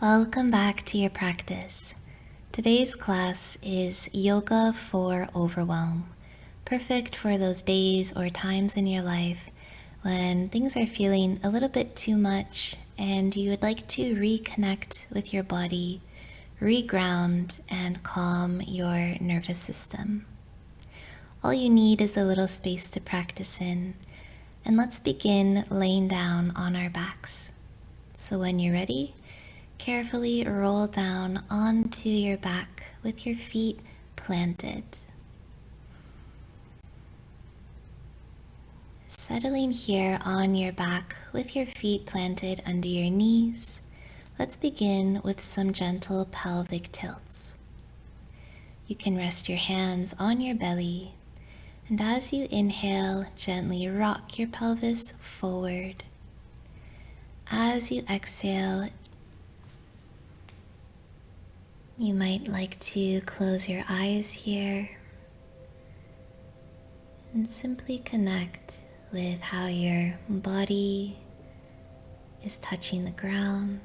Welcome back to your practice. Today's class is Yoga for Overwhelm, perfect for those days or times in your life when things are feeling a little bit too much and you would like to reconnect with your body, reground, and calm your nervous system. All you need is a little space to practice in, and let's begin laying down on our backs. So when you're ready, carefully roll down onto your back with your feet planted. Settling here on your back with your feet planted under your knees, let's begin with some gentle pelvic tilts. You can rest your hands on your belly, and as you inhale, gently rock your pelvis forward. As you exhale, you might like to close your eyes here and simply connect with how your body is touching the ground,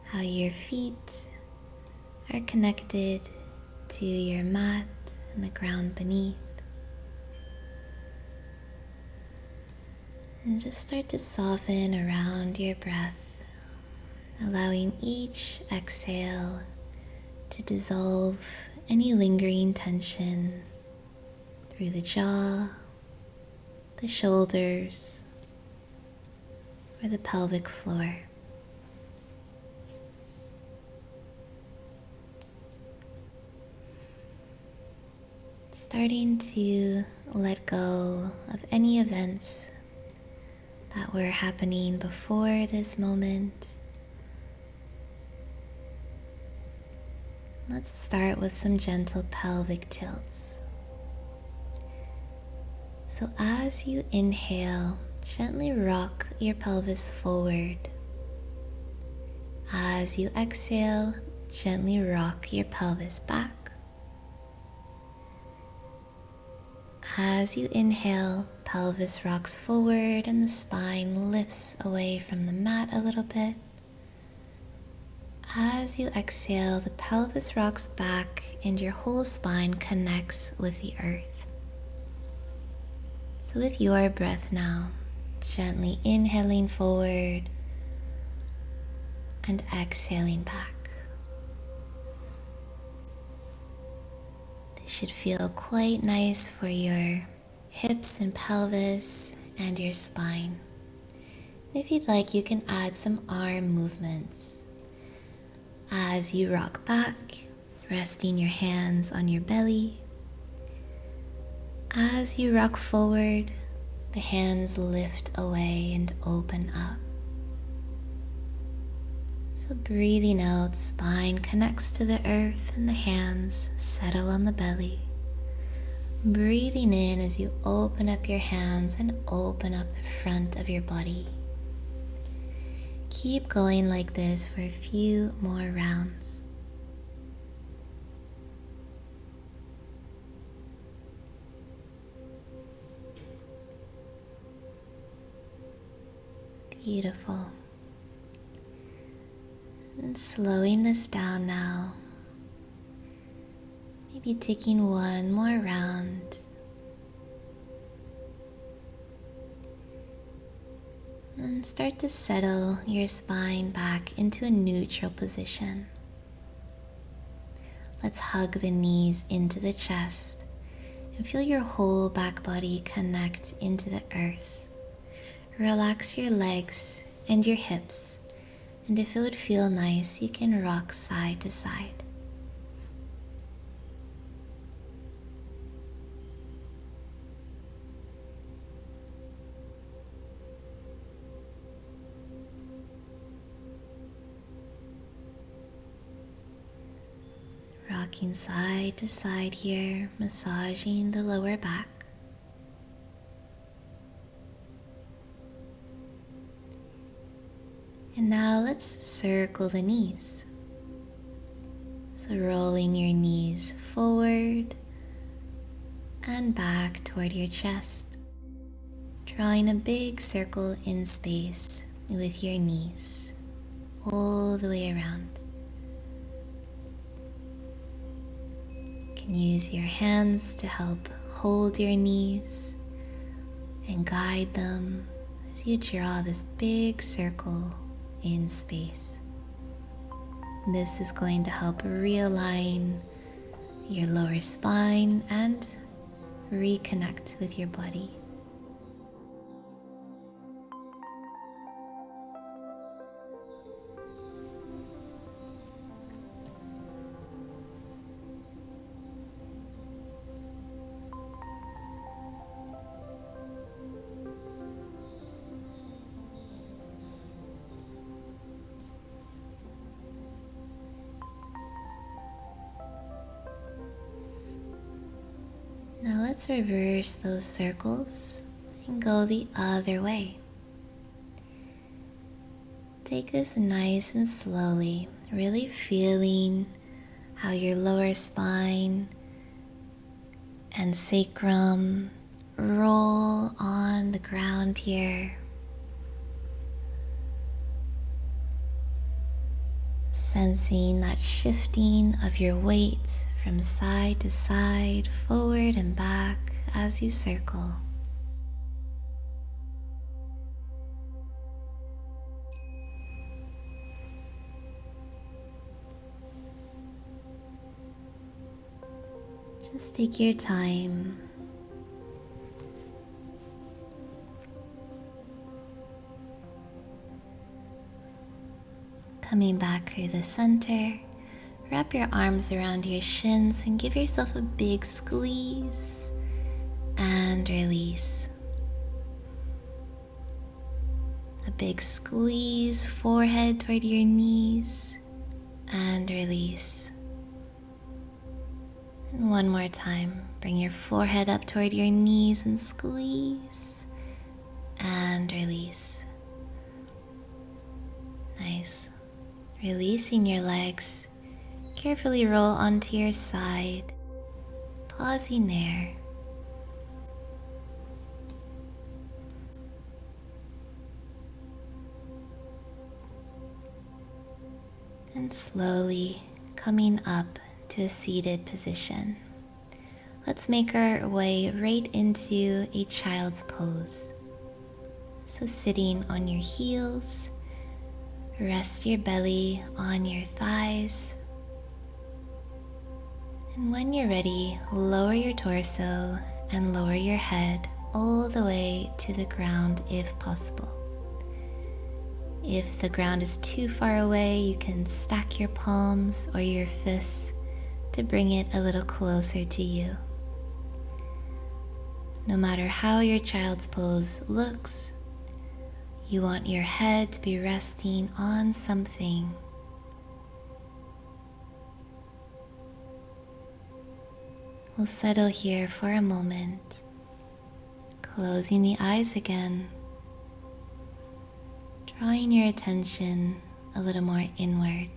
how your feet are connected to your mat and the ground beneath. And just start to soften around your breath, allowing each exhale to dissolve any lingering tension through the jaw, the shoulders, or the pelvic floor. Starting to let go of any events that were happening before this moment. Let's start with some gentle pelvic tilts. So as you inhale, gently rock your pelvis forward. As you exhale, gently rock your pelvis back. As you inhale, pelvis rocks forward and the spine lifts away from the mat a little bit. As you exhale, the pelvis rocks back and your whole spine connects with the earth. So with your breath now, gently inhaling forward and exhaling back. This should feel quite nice for your hips and pelvis and your spine. If you'd like, you can add some arm movements. As you rock back, resting your hands on your belly. As you rock forward, the hands lift away and open up. So breathing out, spine connects to the earth and the hands settle on the belly. Breathing in as you open up your hands and open up the front of your body. Keep going like this for a few more rounds. Beautiful. And slowing this down now. Maybe taking one more round. And start to settle your spine back into a neutral position. Let's hug the knees into the chest and feel your whole back body connect into the earth. Relax your legs and your hips, and if it would feel nice, you can rock side to side. Rocking side to side here, massaging the lower back. And now let's circle the knees. So rolling your knees forward and back toward your chest, drawing a big circle in space with your knees all the way around. You can use your hands to help hold your knees and guide them as you draw this big circle in space. This is going to help realign your lower spine and reconnect with your body. Now let's reverse those circles and go the other way. Take this nice and slowly, really feeling how your lower spine and sacrum roll on the ground here. Sensing that shifting of your weight from side to side, forward and back as you circle. Just take your time. Coming back through the center, wrap your arms around your shins and give yourself a big squeeze and release. A big squeeze, forehead toward your knees and release. And one more time, bring your forehead up toward your knees and squeeze and release. Nice. Releasing your legs, carefully roll onto your side, pausing there. And slowly coming up to a seated position. Let's make our way right into a child's pose. So sitting on your heels, rest your belly on your thighs. And when you're ready, lower your torso and lower your head all the way to the ground if possible. If the ground is too far away, you can stack your palms or your fists to bring it a little closer to you. No matter how your child's pose looks, you want your head to be resting on something. We'll settle here for a moment, closing the eyes again, drawing your attention a little more inward.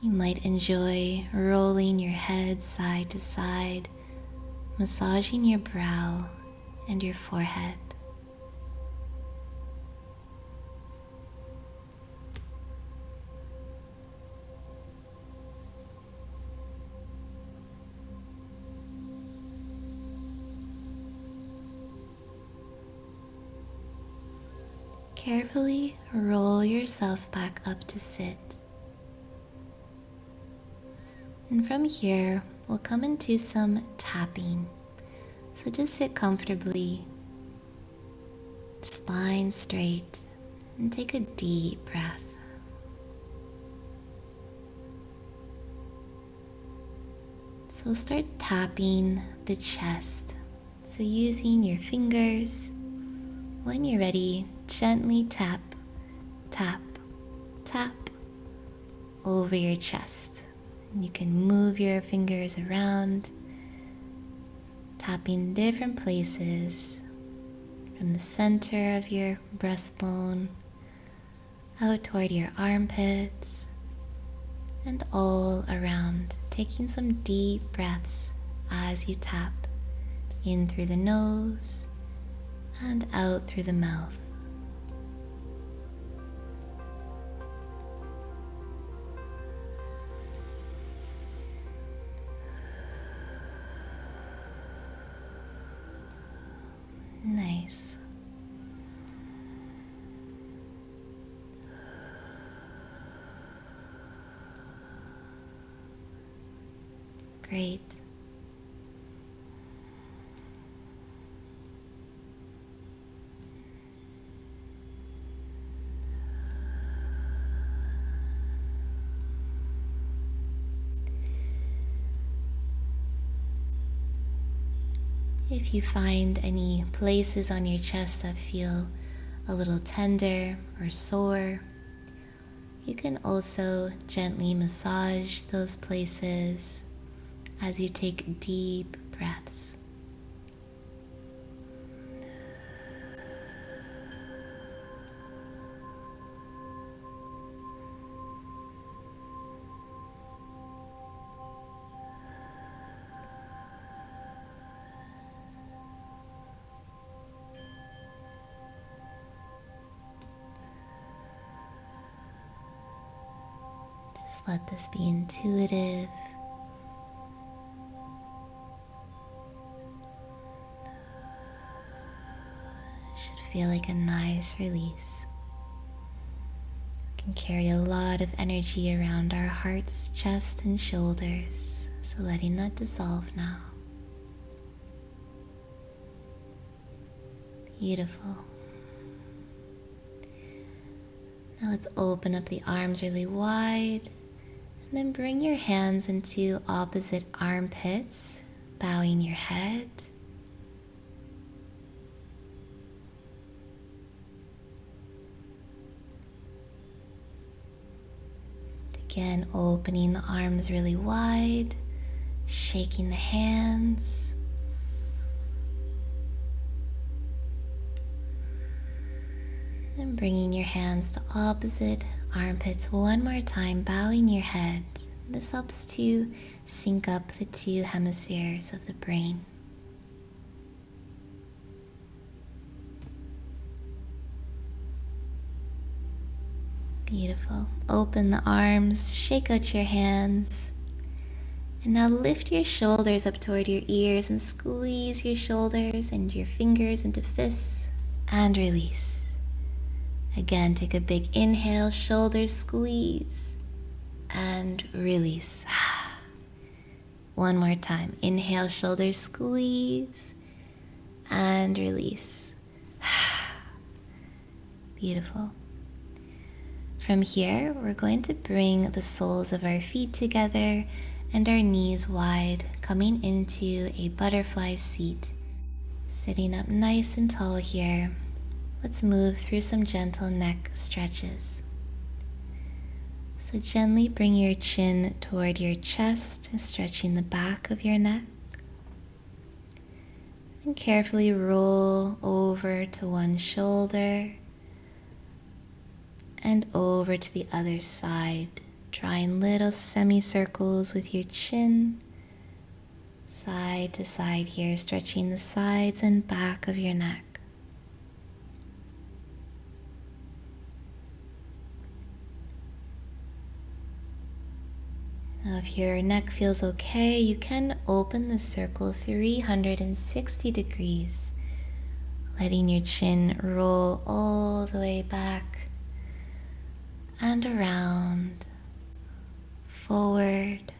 You might enjoy rolling your head side to side, massaging your brow and your forehead. Carefully roll yourself back up to sit. And from here, we'll come into some tapping. So just sit comfortably, spine straight, and take a deep breath. So start tapping the chest. So using your fingers, when you're ready, gently tap, tap, tap over your chest. And you can move your fingers around, tapping different places from the center of your breastbone out toward your armpits and all around, taking some deep breaths as you tap in through the nose and out through the mouth. Great. If you find any places on your chest that feel a little tender or sore, you can also gently massage those places as you take deep breaths. Just let this be intuitive. It should feel like a nice release. We can carry a lot of energy around our hearts, chest, and shoulders, so letting that dissolve now. Beautiful. Now let's open up the arms really wide, and then bring your hands into opposite armpits, bowing your head. Again, opening the arms really wide, shaking the hands. Then bringing your hands to opposite armpits one more time, bowing your head. This helps to sync up the two hemispheres of the brain. Beautiful. Open the arms, shake out your hands, and now lift your shoulders up toward your ears and squeeze your shoulders and your fingers into fists and release. Again, take a big inhale, shoulders squeeze and release. One more time. Inhale, shoulders squeeze and release. Beautiful. From here, we're going to bring the soles of our feet together and our knees wide, coming into a butterfly seat. Sitting up nice and tall here. Let's move through some gentle neck stretches. So gently bring your chin toward your chest, stretching the back of your neck. And carefully roll over to one shoulder and over to the other side, drawing little semicircles with your chin, side to side here, stretching the sides and back of your neck. Now, if your neck feels okay, you can open the circle 360 degrees, letting your chin roll all the way back and around, forward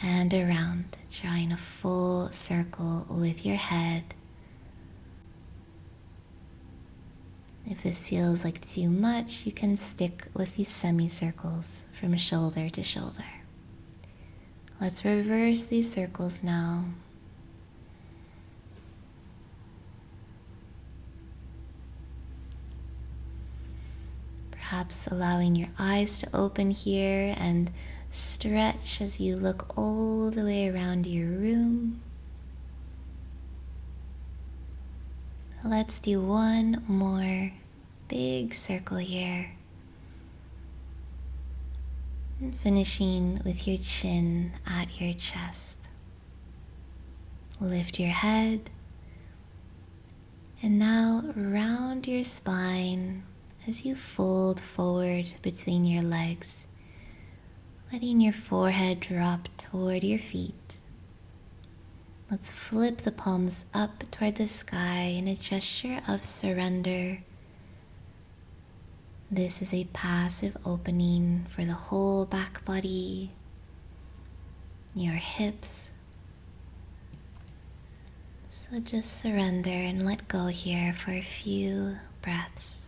and around, drawing a full circle with your head. If this feels like too much, you can stick with these semicircles from shoulder to shoulder. Let's reverse these circles now. Perhaps allowing your eyes to open here and stretch as you look all the way around your room. Let's do one more big circle here. And finishing with your chin at your chest. Lift your head. And now round your spine as you fold forward between your legs, letting your forehead drop toward your feet. Let's flip the palms up toward the sky in a gesture of surrender. This is a passive opening for the whole back body. your hips. So just surrender and let go here for a few breaths.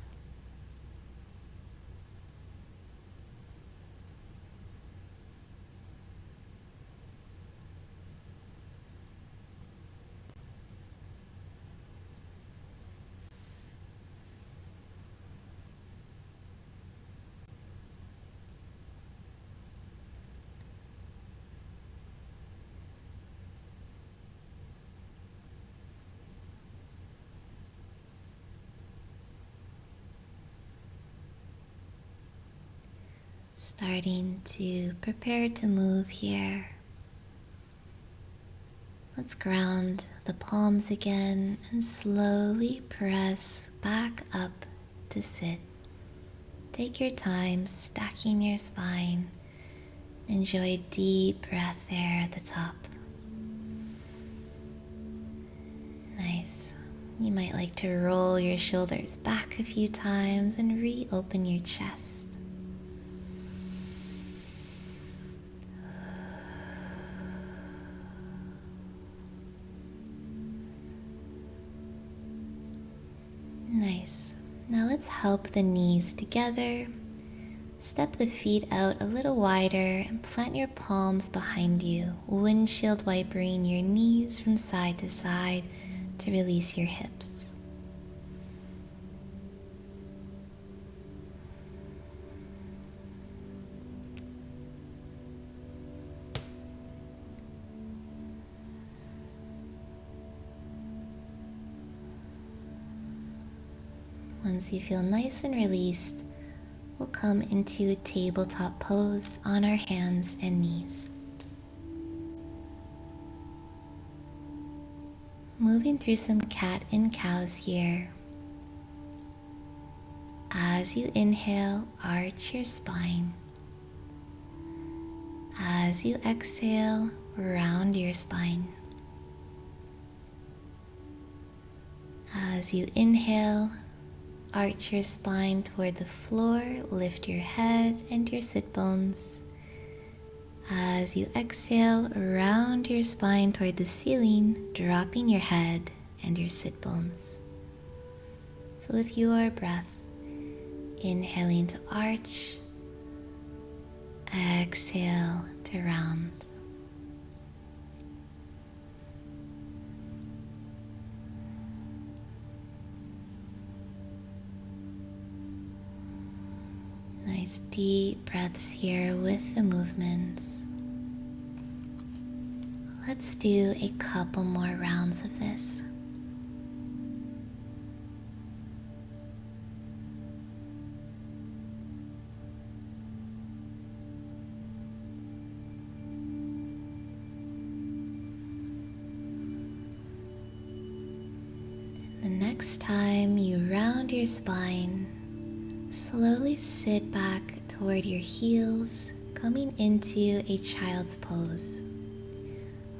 Starting to prepare to move here. Let's ground the palms again and slowly press back up to sit. Take your time stacking your spine. Enjoy a deep breath there at the top. Nice. You might like to roll your shoulders back a few times and reopen your chest. Nice. Now let's help the knees together. Step the feet out a little wider and plant your palms behind you, windshield wipering your knees from side to side to release your hips. Once you feel nice and released, we'll come into a tabletop pose on our hands and knees. Moving through some cat and cows here. As you inhale, arch your spine. As you exhale, round your spine. As you inhale, arch your spine toward the floor, lift your head and your sit bones. As you exhale, round your spine toward the ceiling, dropping your head and your sit bones. So with your breath, inhaling to arch, exhale to round. Nice deep breaths here with the movements. Let's do a couple more rounds of this. The next time you round your spine, slowly sit back toward your heels, coming into a child's pose.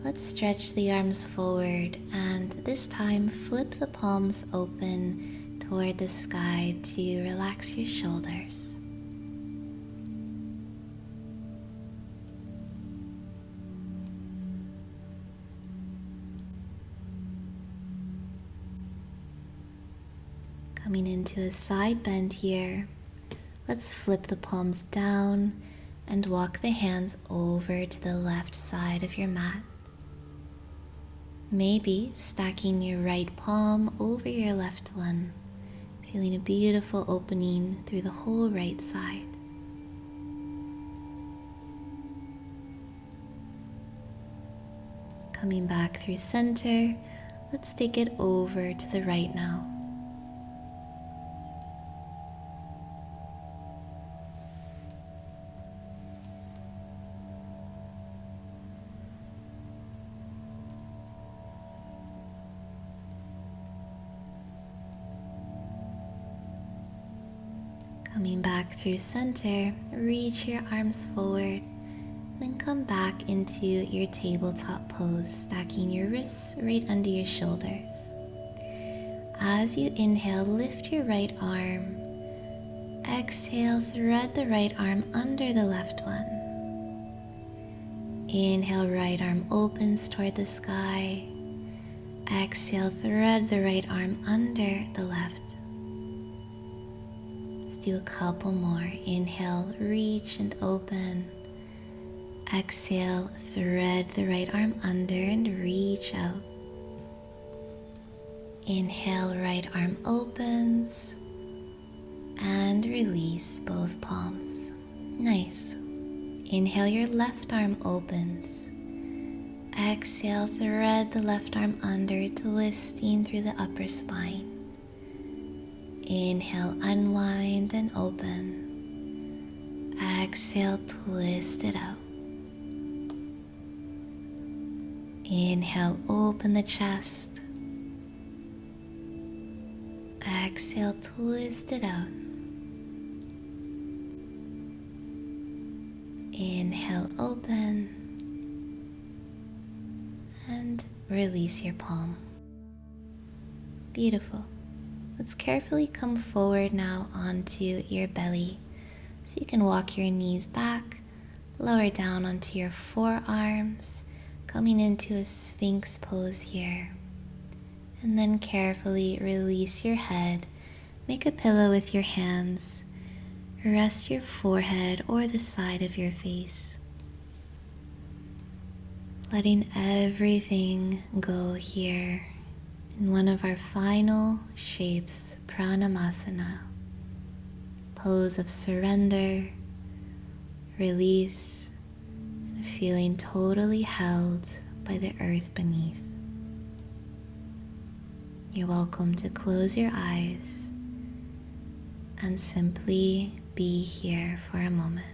Let's stretch the arms forward and this time flip the palms open toward the sky to relax your shoulders. Coming into a side bend here, let's flip the palms down and walk the hands over to the left side of your mat. Maybe stacking your right palm over your left one, feeling a beautiful opening through the whole right side. Coming back through center, let's take it over to the right now. Coming back through center, reach your arms forward, then come back into your tabletop pose, stacking your wrists right under your shoulders. As you inhale, lift your right arm. Exhale, thread the right arm under the left one. Inhale, right arm opens toward the sky. Exhale, thread the right arm under the left. Let's do a couple more. Inhale, reach and open. Exhale, thread the right arm under and reach out. Inhale, right arm opens and release both palms. Nice. Inhale, your left arm opens. Exhale, thread the left arm under, twisting through the upper spine. Inhale, unwind and open. Exhale, twist it out. Inhale, open the chest. Exhale, twist it out. Inhale, open. And release your palm. Beautiful. Let's carefully come forward now onto your belly. So you can walk your knees back, lower down onto your forearms, coming into a Sphinx pose here. And then carefully release your head. Make a pillow with your hands. Rest your forehead or the side of your face. Letting everything go here in one of our final shapes, Pranamasana. Pose of surrender, release, and feeling totally held by the earth beneath. You're welcome to close your eyes and simply be here for a moment.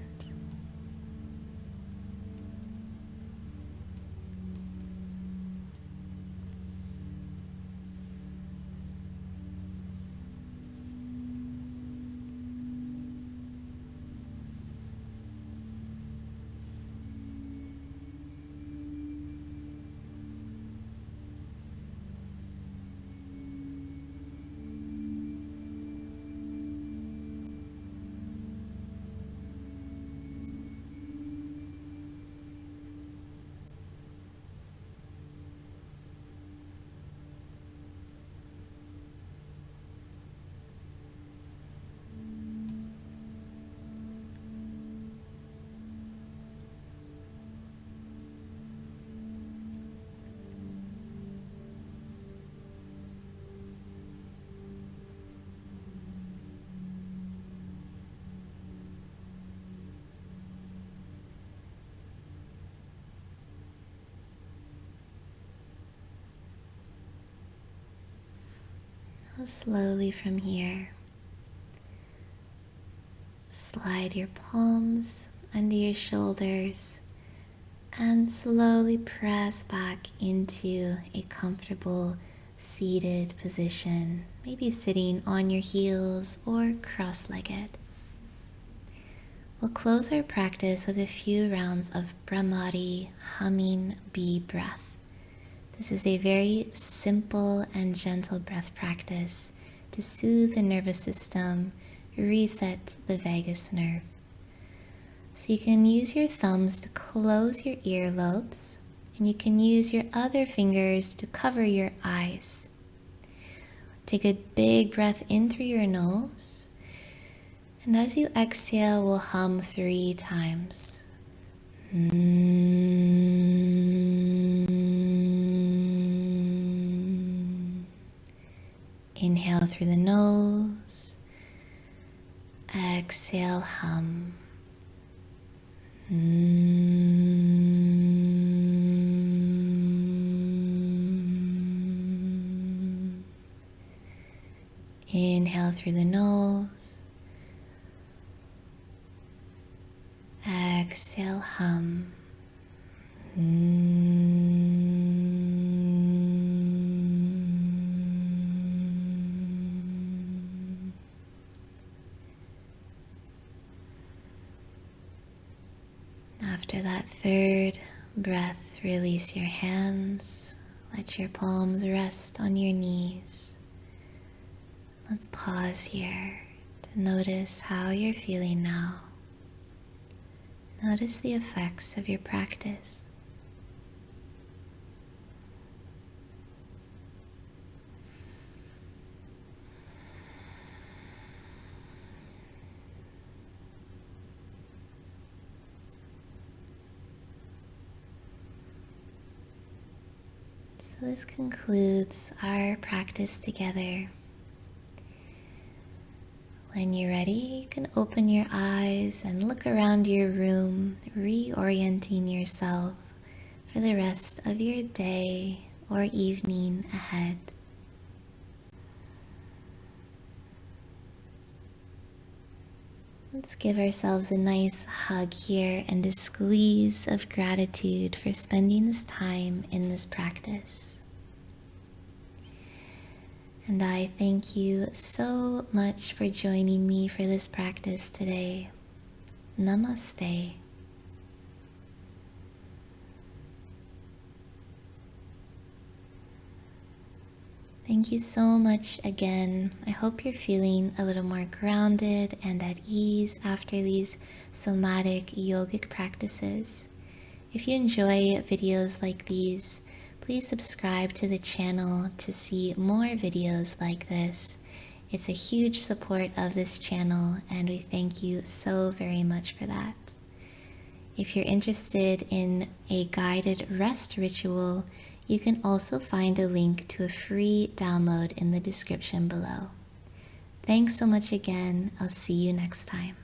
Now slowly from here, slide your palms under your shoulders and slowly press back into a comfortable seated position, maybe sitting on your heels or cross-legged. We'll close our practice with a few rounds of Bhramari, humming bee breath. This is a very simple and gentle breath practice to soothe the nervous system, reset the vagus nerve. So you can use your thumbs to close your earlobes, and you can use your other fingers to cover your eyes. Take a big breath in through your nose, and as you exhale, we'll hum 3 times. Inhale through the nose, exhale, hum. Inhale through the nose, exhale, hum. After that 3rd breath, release your hands. Let your palms rest on your knees. Let's pause here to notice how you're feeling now. Notice the effects of your practice. So this concludes our practice together. When you're ready, you can open your eyes and look around your room, reorienting yourself for the rest of your day or evening ahead. Let's give ourselves a nice hug here and a squeeze of gratitude for spending this time in this practice. And I thank you so much for joining me for this practice today. Namaste. Thank you so much again. I hope you're feeling a little more grounded and at ease after these somatic yogic practices. If you enjoy videos like these, please subscribe to the channel to see more videos like this. It's a huge support of this channel, and we thank you so very much for that. If you're interested in a guided rest ritual, you can also find a link to a free download in the description below. Thanks so much again. I'll see you next time.